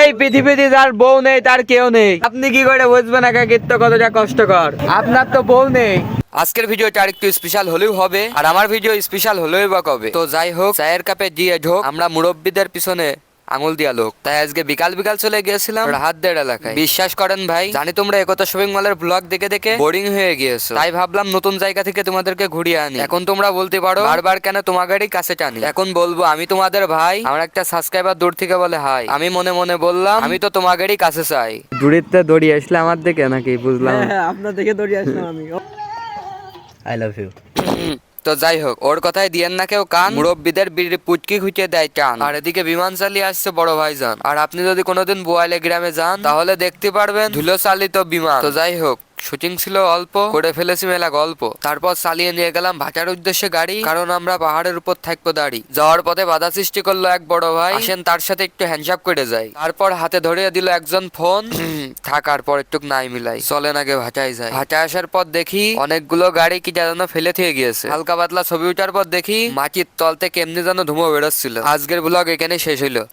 এই পৃথিবীতে যার বউ নেই তার কেউ নেই। আপনি কি করে বুঝবেন একাকিত্ব কতটা কষ্টকর? আপনার তো বউ নেই। আজকের ভিডিওটা আরেকটু স্পেশাল হলেও হবে, আর আমার ভিডিও স্পেশাল হলেই বা কবে। তো যাই হোক, চায়ের কাপে দিয়ে ঢোক, আমরা মুরব্বীদের পিছনে আঙুল দিয়া লোক। তাই আজকে বিকাল বিকাল চলে গিয়েছিলাম রাহাতদের এলাকায়। বিশ্বাস করেন ভাই, জানি তোমরা একতা শপিং মলের ব্লগ দেখে দেখে বোরিং হয়ে গিয়েছো, তাই ভাবলাম নতুন জায়গা থেকে তোমাদেরকে ঘুরিয়ে আনি। এখন তোমরা বলতে পারো বারবার কেন তোমাদেরই কাছে টানি। এখন বলবো আমি তোমাদের ভাই, আমার একটা সাবস্ক্রাইবার দূর থেকে বলে হাই। আমি মনে মনে বললাম আমি তো তোমাদেরই কাছে চাই। দূরেতে দড়িয়ে আসলে আমার দিকে নাকি বুঝলাম। হ্যাঁ আপনার দেখে দৌড়িয়ে আসলাম আমি। I love you. তো যাই হোক, ওর কথায় দিয়েন না কেউ কান। মুরব্বীদের বিড়ি পুটকি খুঁজে দেয় টান। আর এদিকে বিমান চালিয়ে আসছে বড় ভাইজান। আর আপনি যদি কোনোদিন বোয়ালে গ্রামে যান তাহলে দেখতে পারবেন ধুলো চালিত বিমান। তো যাই হোক, শুটিং ছিল অল্প, করে ফেলেছি মেলা গল্প। তারপর চালিয়ে নিয়ে গেলাম ভাটার উদ্দেশ্যে গাড়ি, কারণ আমরা পাহাড়ের উপর থাকবো দাঁড়ি। যাওয়ার পথে বাধা সৃষ্টি করলো এক বড় ভাই, আসেন তার সাথে একটু হ্যান্ডশাপ করে যাই। তারপর হাতে ধরিয়ে দিল একজন ফোন। থাকার পর একটু নাই মিলাই, চলেন আগে ভাটায় যায়। ভাটায় আসার পর দেখি অনেকগুলো গাড়ি কি যেন ফেলে থেকে গিয়েছে। হালকা পাতলা ছবি ওঠার পর দেখি মাটির তল থেকে এমনি যেন ধুমো বেরোচ্ছিল। আজকের ব্লগ এখানে শেষ হইলো।